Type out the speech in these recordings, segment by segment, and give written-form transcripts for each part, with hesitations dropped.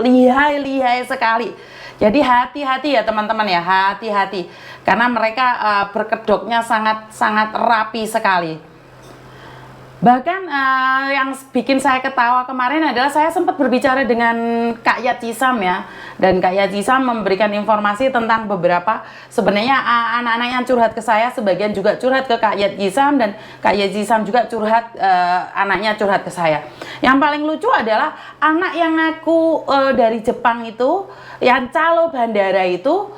sangat lihai sekali. Jadi hati-hati ya teman-teman ya, hati-hati. Karena mereka berkedoknya sangat rapi sekali. Bahkan yang bikin saya ketawa kemarin adalah saya sempat berbicara dengan Kak Yat Cisam ya. Dan Kak Yat Cisam memberikan informasi tentang beberapa, sebenarnya anak-anak yang curhat ke saya, sebagian juga curhat ke Kak Yat Cisam, dan Kak Yat Cisam juga curhat, anaknya curhat ke saya. Yang paling lucu adalah anak yang aku dari Jepang itu, yang calo bandara itu,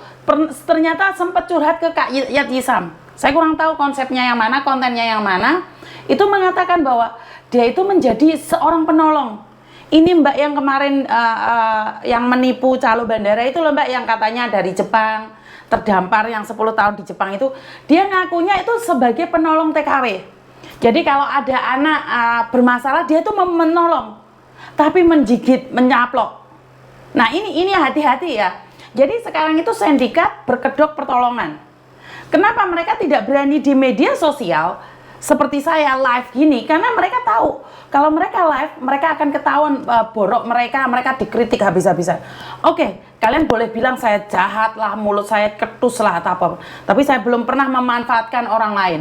ternyata sempat curhat ke Kak Yat Cisam. Saya kurang tahu konsepnya yang mana, kontennya yang mana. Itu mengatakan bahwa dia itu menjadi seorang penolong. Ini Mbak yang kemarin yang menipu calo bandara itu loh Mbak, yang katanya dari Jepang, terdampar yang 10 tahun di Jepang itu, dia ngakunya itu sebagai penolong TKW. Jadi kalau ada anak bermasalah, dia itu menolong, tapi menjigit, menyaplok. Nah ini hati-hati ya. Jadi sekarang itu sindikat berkedok pertolongan. Kenapa mereka tidak berani di media sosial seperti saya live gini? Karena mereka tahu kalau mereka live, mereka akan ketahuan borok mereka dikritik habis-habisan. Oke, kalian boleh bilang saya jahat lah, mulut saya ketus lah atau apa, tapi saya belum pernah memanfaatkan orang lain.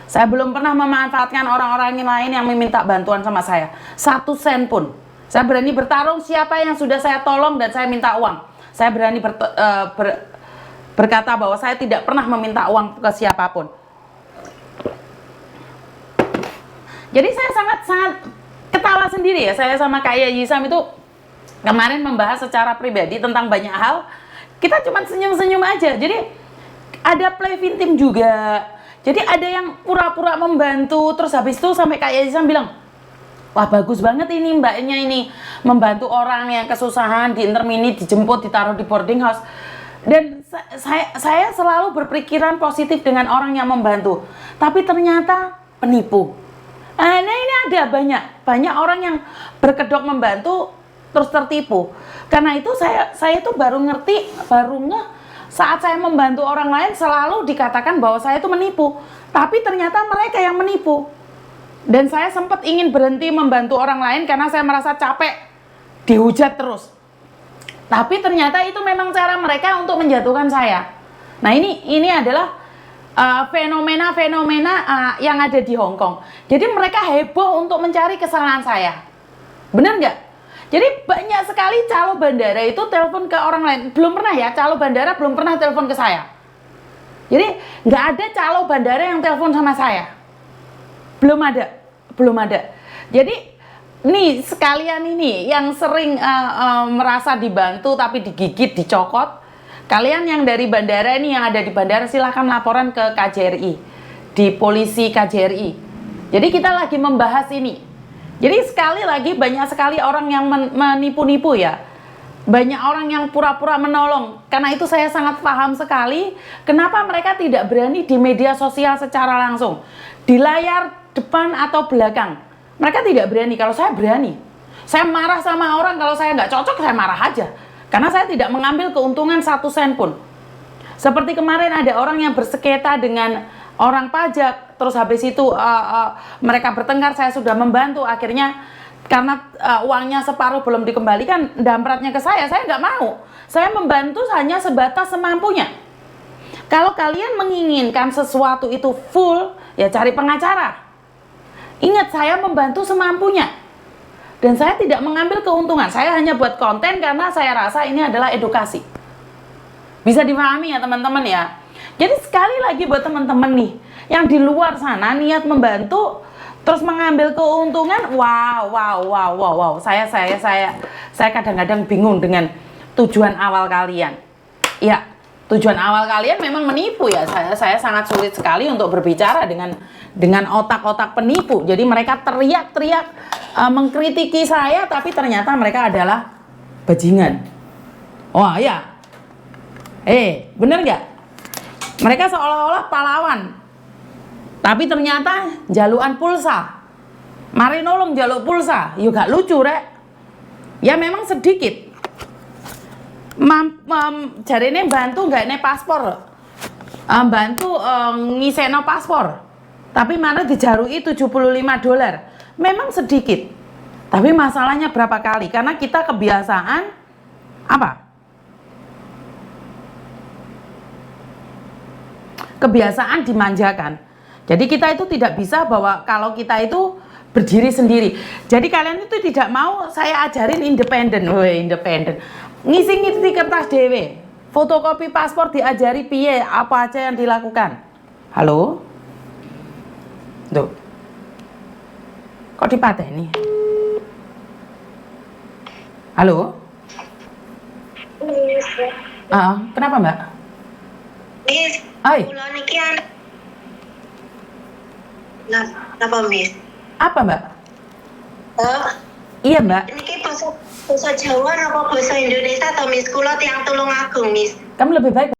Saya belum pernah memanfaatkan orang-orang lain yang meminta bantuan sama saya, 1 sen pun. Saya berani bertarung siapa yang sudah saya tolong dan saya minta uang. Saya berani berkata bahwa saya tidak pernah meminta uang ke siapapun. Jadi saya sangat ketawa sendiri ya, saya sama Kak Yat Cisam itu kemarin membahas secara pribadi tentang banyak hal. Kita cuma senyum-senyum aja. Jadi ada play victim juga. Jadi ada yang pura-pura membantu, terus habis itu sampai Kak Yat Cisam bilang, wah bagus banget ini mbaknya ini, membantu orang yang kesusahan di intermini, dijemput, ditaruh di boarding house. Dan saya selalu berpikiran positif dengan orang yang membantu, tapi ternyata penipu. Nah ini ada banyak orang yang berkedok membantu terus tertipu. Karena itu saya tuh baru ngerti, baru ngeh saat saya membantu orang lain selalu dikatakan bahwa saya itu menipu, tapi ternyata mereka yang menipu. Dan saya sempat ingin berhenti membantu orang lain karena saya merasa capek dihujat terus. Tapi ternyata itu memang cara mereka untuk menjatuhkan saya. Nah ini adalah fenomena-fenomena yang ada di Hong Kong. Jadi mereka heboh untuk mencari kesalahan saya. Benar nggak? Jadi banyak sekali calo bandara itu telepon ke orang lain. Belum pernah ya, calo bandara belum pernah telepon ke saya. Jadi nggak ada calo bandara yang telepon sama saya. Belum ada. Jadi nih sekalian ini yang sering merasa dibantu tapi digigit, dicokot. Kalian yang dari bandara ini, yang ada di bandara, silahkan laporan ke KJRI, di polisi KJRI. Jadi kita lagi membahas ini. Jadi sekali lagi banyak sekali orang yang menipu-nipu ya. Banyak orang yang pura-pura menolong. Karena itu saya sangat paham sekali kenapa mereka tidak berani di media sosial secara langsung. Di layar depan atau belakang. Mereka tidak berani, kalau saya berani. Saya marah sama orang, kalau saya nggak cocok saya marah aja. Karena saya tidak mengambil keuntungan 1 sen pun. Seperti kemarin ada orang yang bersengketa dengan orang pajak, terus habis itu mereka bertengkar, saya sudah membantu, akhirnya karena uangnya separuh belum dikembalikan, dampratnya ke saya nggak mau. Saya membantu hanya sebatas semampunya. Kalau kalian menginginkan sesuatu itu full, ya cari pengacara. Ingat, saya membantu semampunya. Dan saya tidak mengambil keuntungan, saya hanya buat konten karena saya rasa ini adalah edukasi. Bisa dipahami ya teman-teman ya. Jadi sekali lagi buat teman-teman nih, yang di luar sana niat membantu, terus mengambil keuntungan, wow. Saya kadang-kadang bingung dengan tujuan awal kalian. Ya, tujuan awal kalian memang menipu ya. Saya sangat sulit sekali untuk berbicara dengan otak-otak penipu. Jadi mereka teriak-teriak mengkritiki saya, tapi ternyata mereka adalah bajingan. Wah ya, bener nggak? Mereka seolah-olah pahlawan, tapi ternyata jaluan pulsa. Mari nolong jaluk pulsa, yuk gak lucu rek. Ya memang sedikit. Jari ini bantu nggak ini paspor, bantu ngiseno paspor, tapi mana dijarui $75. Memang sedikit, tapi masalahnya berapa kali? Karena kita kebiasaan Apa? Kebiasaan dimanjakan. Jadi kita itu tidak bisa bahwa kalau kita itu berdiri sendiri. Jadi kalian itu tidak mau saya ajarin independen. Woi, independen. Ngisi-ngisi kertas dewe. Fotokopi paspor diajari piye, apa aja yang dilakukan. Halo? Tuh. Kok dipateni? Halo? Kenapa Mbak? Miss, Hai. kula niki napa Miss? Apa Mbak? Oh, Iya Mbak. niki bahasa Jawa apa bahasa Indonesia atau Miss? Kula tiang Tulungagung Miss. Kamu lebih baik